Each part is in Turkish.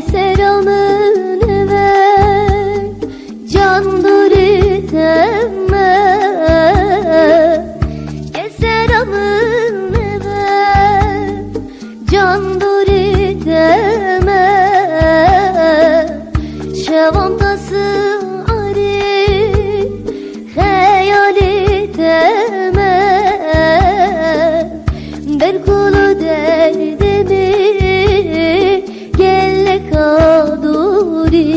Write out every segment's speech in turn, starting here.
Keseramın ver can duriteme, keseramın ver can duriteme, şevantası ari hayaliteme, der kulu derdimi gelle kaduri,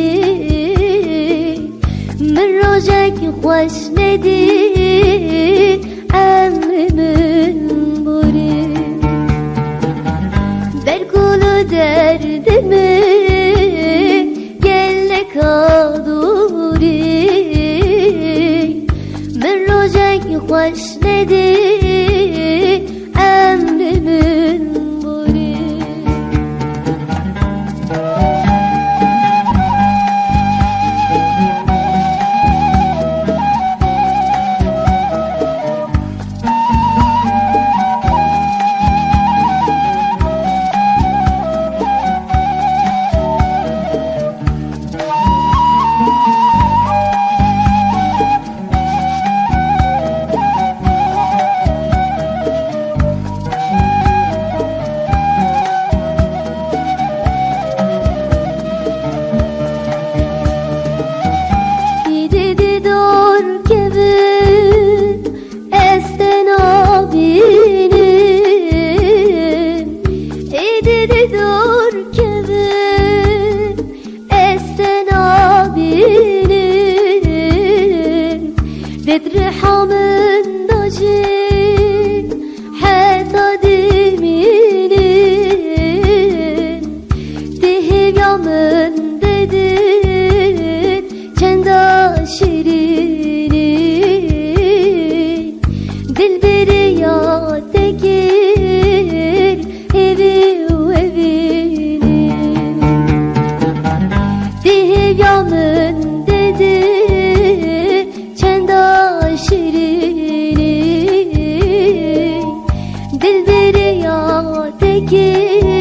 من روجك خوش ندی امرمن بوری، در کل دردمی گل کادوری، من روجك خوش ندی امرمن بوری. رحمن داجين حتى دمينين تهيب يامن dedin çenda şirini, dilberi ya tekir evi evini, tihib yamın dedin çenda şirini, dilberi ya tekir